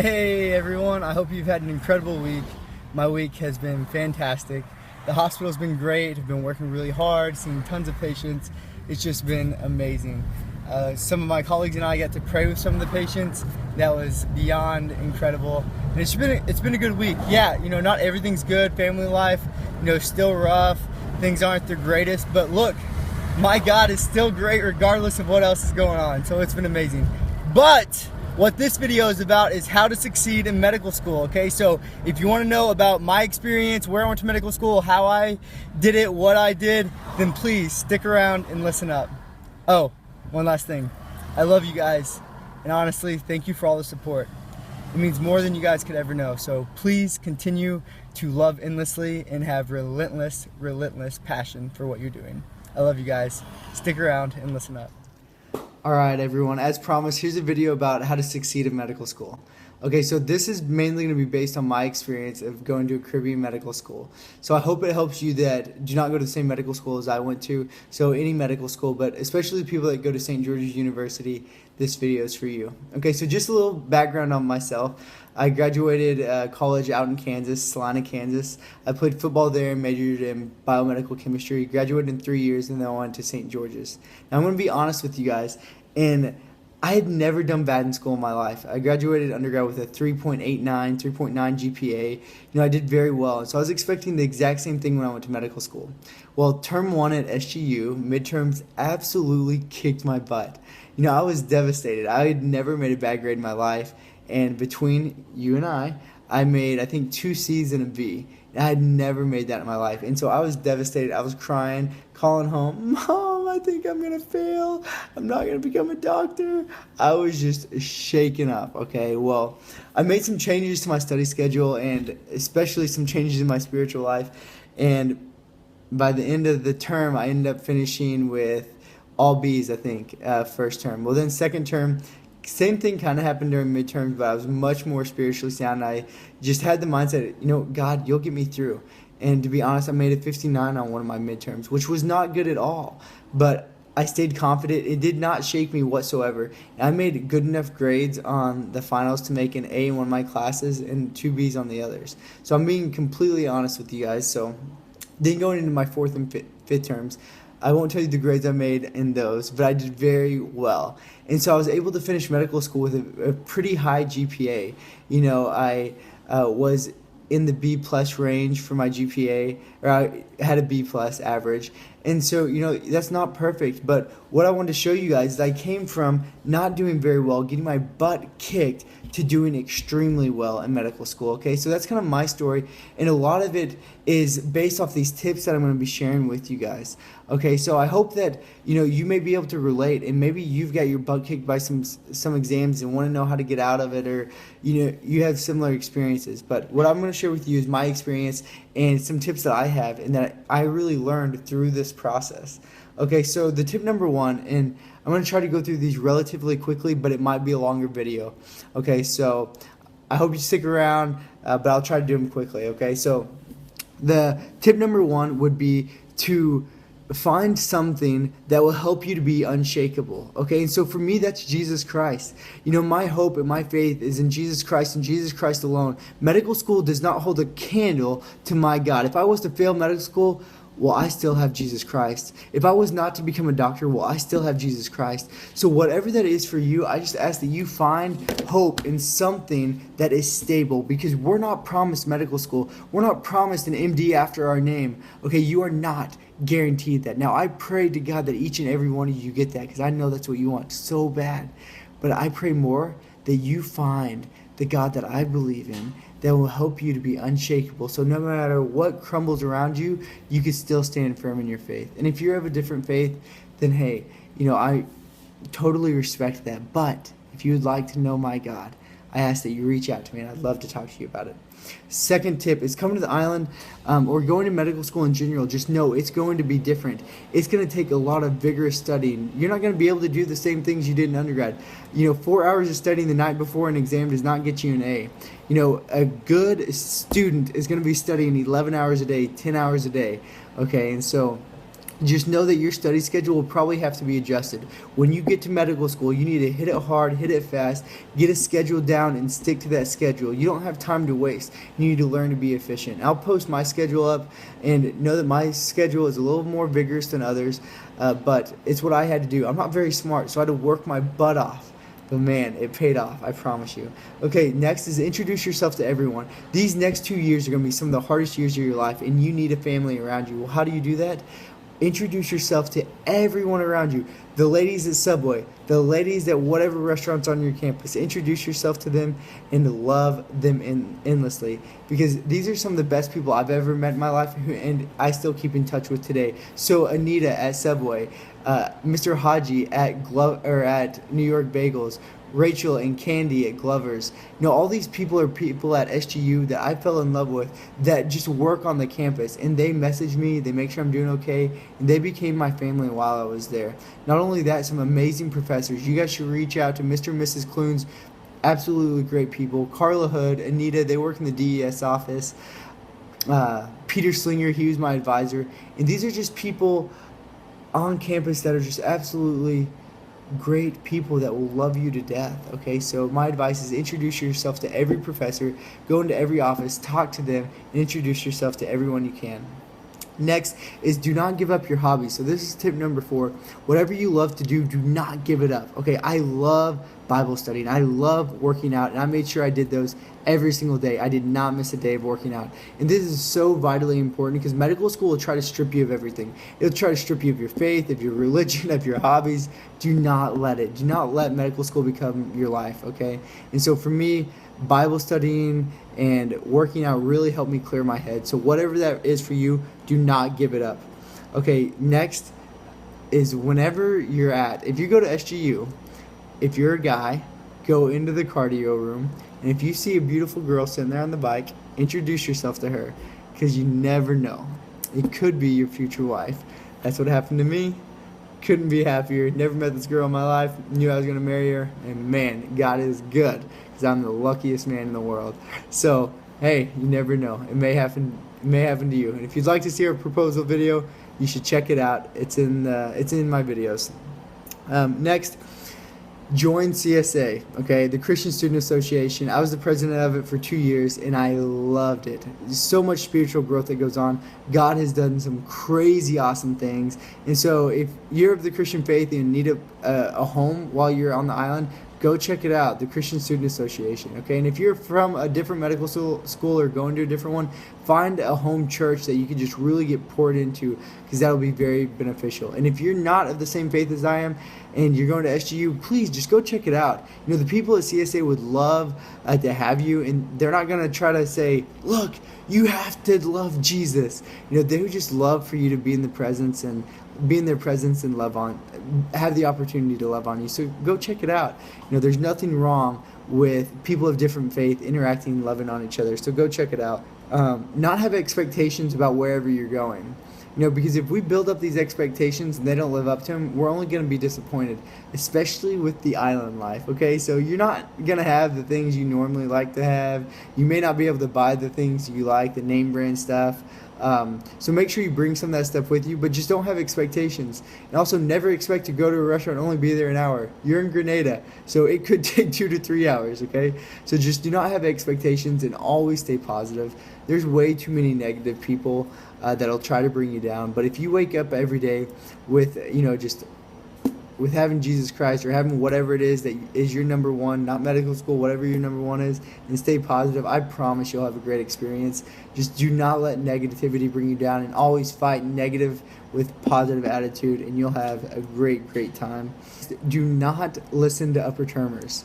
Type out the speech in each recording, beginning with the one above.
Hey everyone, I hope you've had an incredible week. My week has been fantastic. The hospital's been great. I've been working really hard, seeing tons of patients. It's just been amazing. Some of my colleagues and I got to pray with some of the patients. That was beyond incredible. And it's been a good week. Yeah, not everything's good. Family life, still rough. Things aren't the greatest, but look, my God is still great regardless of what else is going on. So it's been amazing. But what this video is about is how to succeed in medical school, okay? So if you want to know about my experience, where I went to medical school, how I did it, what I did, then please stick around and listen up. Oh, one last thing. I love you guys, and honestly, thank you for all the support. It means more than you guys could ever know. So please continue to love endlessly and have relentless passion for what you're doing. I love you guys. Stick around and listen up. Alright everyone, as promised, here's a video about how to succeed in medical school. Okay, so this is mainly going to be based on my experience of going to a Caribbean medical school. So I hope it helps you that do not go to the same medical school as I went to, so any medical school, but especially the people that go to St. George's University, this video is for you. Okay, so just a little background on myself. I graduated college out in Kansas, Salina, Kansas. I played football there and majored in biomedical chemistry. Graduated in 3 years and then I went to St. George's. Now I'm going to be honest with you guys, and I had never done bad in school in my life. I graduated undergrad with a 3.89, 3.9 GPA. I did very well. And so I was expecting the exact same thing when I went to medical school. Well, term one at SGU, midterms absolutely kicked my butt. I was devastated. I had never made a bad grade in my life. And between you and I made, I think, 2 C's and a B. I had never made that in my life. And so I was devastated. I was crying, calling home, Mom, I think I'm going to fail. I'm not going to become a doctor. I was just shaken up, okay? Well, I made some changes to my study schedule and especially some changes in my spiritual life. And by the end of the term, I ended up finishing with all B's, I think, first term. Well, then second term, same thing kind of happened during midterms, but I was much more spiritually sound. I just had the mindset, God, you'll get me through. And to be honest, I made a 59 on one of my midterms, which was not good at all. But I stayed confident. It did not shake me whatsoever. And I made good enough grades on the finals to make an A in one of my classes and 2 B's on the others. So I'm being completely honest with you guys. So then going into my fourth and fifth terms, I won't tell you the grades I made in those, but I did very well. And so I was able to finish medical school with a pretty high GPA. I was in the B plus range for my GPA, or I had a B plus average. And so, that's not perfect, but what I wanted to show you guys is I came from not doing very well, getting my butt kicked, to doing extremely well in medical school, okay? So that's kind of my story, and a lot of it is based off these tips that I'm going to be sharing with you guys, okay? So I hope that, you may be able to relate, and maybe you've got your butt kicked by some exams and want to know how to get out of it, or, you have similar experiences. But what I'm going to share with you is my experience and some tips that I have and that I really learned through this process. Okay, so the tip number one, and I'm going to try to go through these relatively quickly, but it might be a longer video. Okay, so I hope you stick around, but I'll try to do them quickly, okay? So the tip number one would be to find something that will help you to be unshakable, okay? And so for me, that's Jesus Christ. My hope and my faith is in Jesus Christ and Jesus Christ alone. Medical school does not hold a candle to my God. If I was to fail medical school, well, I still have Jesus Christ. If I was not to become a doctor, well, I still have Jesus Christ. So whatever that is for you, I just ask that you find hope in something that is stable, because we're not promised medical school. We're not promised an MD after our name. Okay, you are not guaranteed that. Now, I pray to God that each and every one of you get that, because I know that's what you want so bad. But I pray more that you find the God that I believe in, that will help you to be unshakable. So no matter what crumbles around you, you can still stand firm in your faith. And if you have a different faith, then hey, I totally respect that. But if you would like to know my God, I ask that you reach out to me, and I'd love to talk to you about it. Second tip is coming to the island or going to medical school in general. Just know it's going to be different. It's going to take a lot of vigorous studying. You're not going to be able to do the same things you did in undergrad. 4 hours of studying the night before an exam does not get you an A. A good student is going to be studying 11 hours a day, 10 hours a day. Okay, and so just know that your study schedule will probably have to be adjusted. When you get to medical school, you need to hit it hard, hit it fast, get a schedule down, and stick to that schedule. You don't have time to waste. You need to learn to be efficient. I'll post my schedule up, and know that my schedule is a little more vigorous than others, but it's what I had to do. I'm not very smart, so I had to work my butt off. But man, it paid off, I promise you. Okay, next is introduce yourself to everyone. These next 2 years are going to be some of the hardest years of your life, and you need a family around you. Well, how do you do that? Introduce yourself to everyone around you. The ladies at Subway, the ladies at whatever restaurants on your campus. Introduce yourself to them and love them endlessly, because these are some of the best people I've ever met in my life, and I still keep in touch with today. So Anita at Subway, Mr. Haji at New York Bagels, Rachel and Candy at Glover's. All these people are people at SGU that I fell in love with, that just work on the campus, and they message me, they make sure I'm doing okay, and they became my family while I was there. Not only that, some amazing professors. You guys should reach out to Mr. and Mrs. Clunes, absolutely great people. Carla Hood, Anita, they work in the DES office. Peter Slinger, he was my advisor. And these are just people on campus that are just absolutely great people that will love you to death. Okay, so my advice is introduce yourself to every professor, go into every office, talk to them, and introduce yourself to everyone you can. Next is do not give up your hobbies. So this is tip number 4. Whatever you love to do, do not give it up. Okay, I love Bible study and I love working out, and I made sure I did those every single day. I did not miss a day of working out. And this is so vitally important, because medical school will try to strip you of everything. It'll try to strip you of your faith, of your religion, of your hobbies. Do not let it. Do not let medical school become your life, okay? And so for me, Bible studying and working out really helped me clear my head. So whatever that is for you, do not give it up. Okay, next is whenever if you go to SGU, if you're a guy, go into the cardio room, and if you see a beautiful girl sitting there on the bike, introduce yourself to her, because you never know. It could be your future wife. That's what happened to me. Couldn't be happier. Never met this girl in my life. Knew I was going to marry her. And man, God is good, because I'm the luckiest man in the world. So, hey, you never know. It may happen to you. And if you'd like to see our proposal video, you should check it out. It's in my videos. Next, join CSA, okay, the Christian Student Association. I was the president of it for 2 years, and I loved it. There's so much spiritual growth that goes on. God has done some crazy awesome things. And so if you're of the Christian faith and you need a home while you're on the island, go check it out, the Christian Student Association, okay? And if you're from a different medical school or going to a different one, find a home church that you can just really get poured into, because that'll be very beneficial. And if you're not of the same faith as I am and you're going to SGU, please just go check it out. The people at CSA would love to have you, and they're not going to try to say, look, you have to love Jesus. They would just love for you to be in their presence and have the opportunity to love on you. So go check it out. There's nothing wrong with people of different faith interacting and loving on each other. So go check it out. Not have expectations about wherever you're going. Because if we build up these expectations and they don't live up to them, we're only going to be disappointed, especially with the island life, okay? So you're not going to have the things you normally like to have. You may not be able to buy the things you like, the name brand stuff. So make sure you bring some of that stuff with you, but just don't have expectations. And also never expect to go to a restaurant and only be there an hour. You're in Grenada, so it could take 2 to 3 hours, okay? So just do not have expectations and always stay positive. There's way too many negative people that'll try to bring you down. But if you wake up every day with, with having Jesus Christ, or having whatever it is that is your number one, not medical school, whatever your number one is, and stay positive, I promise you'll have a great experience. Just do not let negativity bring you down, and always fight negative with positive attitude, and you'll have a great, great time. Do not listen to upper termers.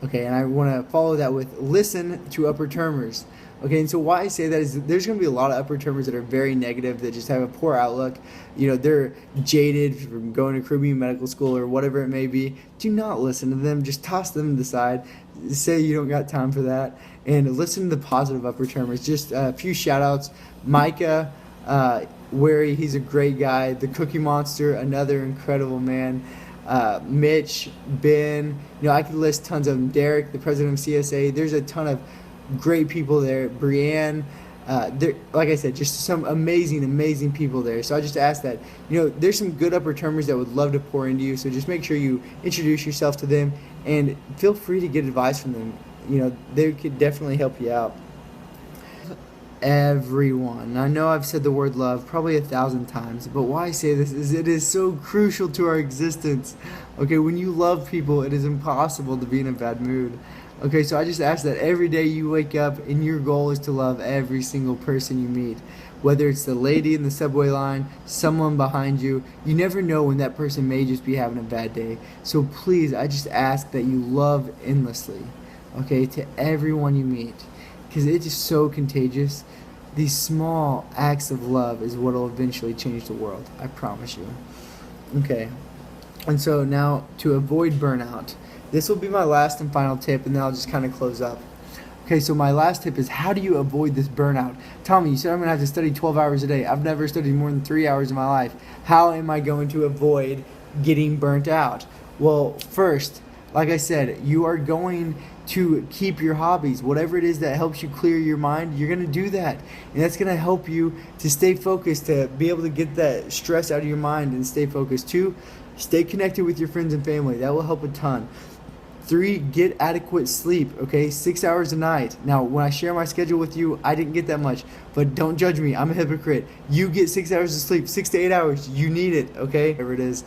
Okay, and I want to follow that with listen to upper termers. Okay, and so why I say that is there's going to be a lot of upper termers that are very negative, that just have a poor outlook. They're jaded from going to Caribbean medical school or whatever it may be. Do not listen to them. Just toss them to the side. Say you don't got time for that. And listen to the positive upper termers. Just a few shout-outs. Micah, Wary, he's a great guy. The Cookie Monster, another incredible man. Mitch, Ben, I could list tons of them. Derek, the president of CSA. There's a ton of great people there. Brienne, like I said, just some amazing people there. So I just ask that, there's some good upper-termers that would love to pour into you. So just make sure you introduce yourself to them and feel free to get advice from them. They could definitely help you out. Everyone. I know I've said the word love probably 1,000 times, but why I say this is it is so crucial to our existence. Okay, when you love people, it is impossible to be in a bad mood. Okay, so I just ask that every day you wake up and your goal is to love every single person you meet. Whether it's the lady in the subway line, someone behind you, you never know when that person may just be having a bad day. So please, I just ask that you love endlessly, okay, to everyone you meet. Because it is so contagious. These small acts of love is what will eventually change the world. I promise you. Okay. And so now, to avoid burnout, this will be my last and final tip, and then I'll just kind of close up. Okay, so my last tip is, how do you avoid this burnout? Tommy, you said I'm going to have to study 12 hours a day. I've never studied more than 3 hours in my life. How am I going to avoid getting burnt out? Well, first, like I said, you are going to keep your hobbies. Whatever it is that helps you clear your mind, you're going to do that. And that's going to help you to stay focused, to be able to get that stress out of your mind and stay focused. 2, stay connected with your friends and family. That will help a ton. 3, get adequate sleep, okay? 6 hours a night. Now, when I share my schedule with you, I didn't get that much, but don't judge me. I'm a hypocrite. You get 6 hours of sleep, 6 to 8 hours. You need it, okay? Whatever it is,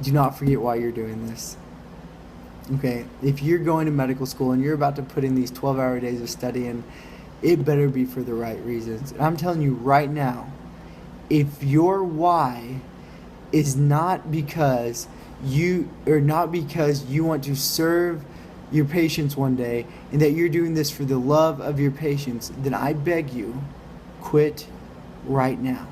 do not forget why you're doing this. Okay, if you're going to medical school and you're about to put in these 12-hour days of studying, it better be for the right reasons. And I'm telling you right now, if your why is not because you want to serve your patients one day and that you're doing this for the love of your patients, then I beg you, quit right now.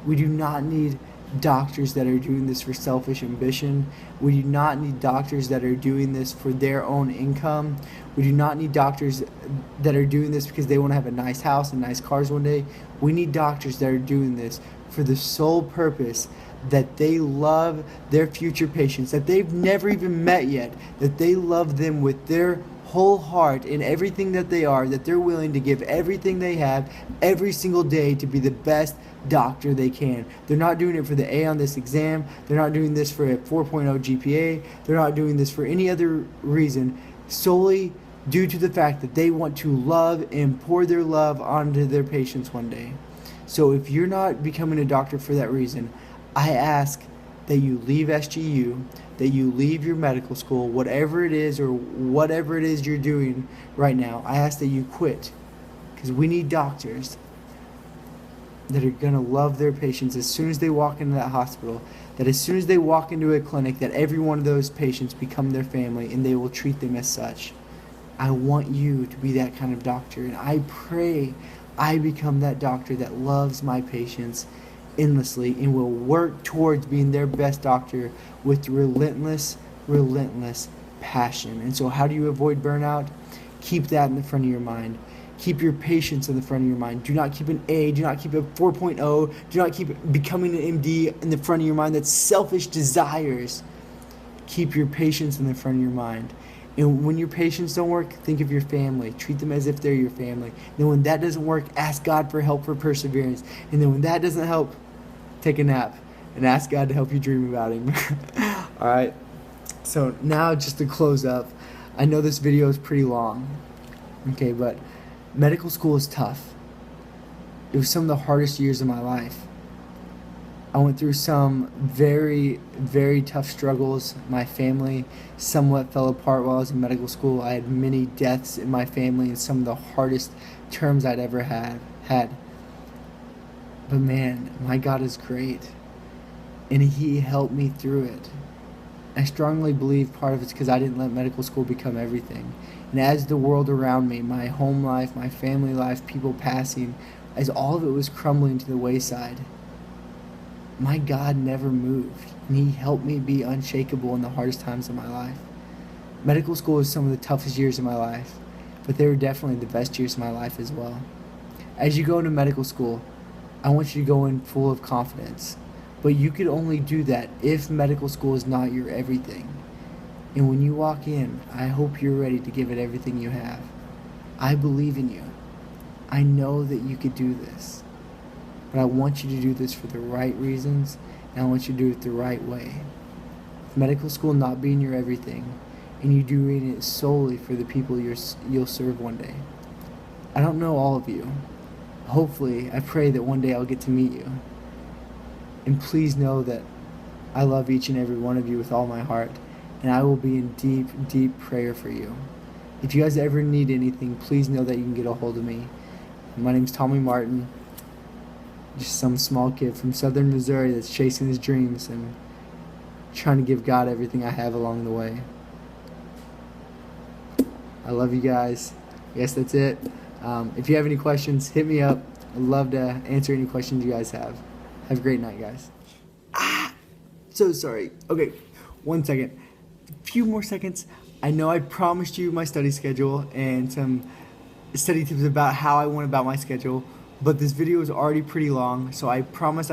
We do not need doctors that are doing this for selfish ambition. We do not need doctors that are doing this for their own income. We do not need doctors that are doing this because they want to have a nice house and nice cars one day. We need doctors that are doing this for the sole purpose that they love their future patients, that they've never even met yet, that they love them with their whole heart in everything that they are, that they're willing to give everything they have every single day to be the best doctor they can. They're not doing it for the A on this exam. They're not doing this for a 4.0 GPA. They're not doing this for any other reason, solely due to the fact that they want to love and pour their love onto their patients one day. So if you're not becoming a doctor for that reason, I ask that you leave SGU, that you leave your medical school, whatever it is or whatever it is you're doing right now. I ask that you quit, because we need doctors that are going to love their patients as soon as they walk into that hospital, that as soon as they walk into a clinic, that every one of those patients become their family and they will treat them as such. I want you to be that kind of doctor, and I pray I become that doctor that loves my patients endlessly and will work towards being their best doctor with relentless passion. And so how do you avoid burnout? Keep that in the front of your mind. Keep your patients in the front of your mind. Do not keep an A. Do not keep a 4.0. Do not keep becoming an MD in the front of your mind. That's selfish desires. Keep your patients in the front of your mind. And when your patients don't work, think of your family. Treat them as if they're your family. Then when that doesn't work, ask God for help, for perseverance. And then when that doesn't help, take a nap and ask God to help you dream about Him. All right. So now, just to close up, I know this video is pretty long. Okay, but medical school is tough. It was some of the hardest years of my life. I went through some very tough struggles. My family somewhat fell apart while I was in medical school. I had many deaths in my family and some of the hardest terms I'd ever had. But man, my God is great, and He helped me through it. I strongly believe part of it's because I didn't let medical school become everything. And as the world around me, my home life, my family life, people passing, as all of it was crumbling to the wayside, my God never moved, and He helped me be unshakable in the hardest times of my life. Medical school was some of the toughest years of my life, but they were definitely the best years of my life as well. As you go into medical school, I want you to go in full of confidence, but you could only do that if medical school is not your everything. And when you walk in, I hope you're ready to give it everything you have. I believe in you. I know that you could do this, but I want you to do this for the right reasons, and I want you to do it the right way. With medical school not being your everything, and you doing it solely for the people you'll serve one day. I don't know all of you. Hopefully, I pray that one day I'll get to meet you. And please know that I love each and every one of you with all my heart, and I will be in deep, deep prayer for you. If you guys ever need anything, please know that you can get a hold of me. My name's Tommy Martin, just some small kid from southern Missouri that's chasing his dreams and trying to give God everything I have along the way. I love you guys. I guess that's it. If you have any questions, hit me up. I'd love to answer any questions you guys have. Have a great night, guys. So sorry. Okay, 1 second. A few more seconds. I know I promised you my study schedule and some study tips about how I went about my schedule, but this video is already pretty long, so I promise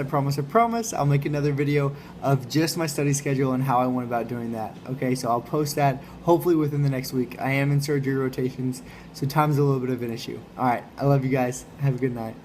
I'll make another video of just my study schedule and how I went about doing that. Okay, so I'll post that hopefully within the next week. I am in surgery rotations, so time's a little bit of an issue. Alright, I love you guys. Have a good night.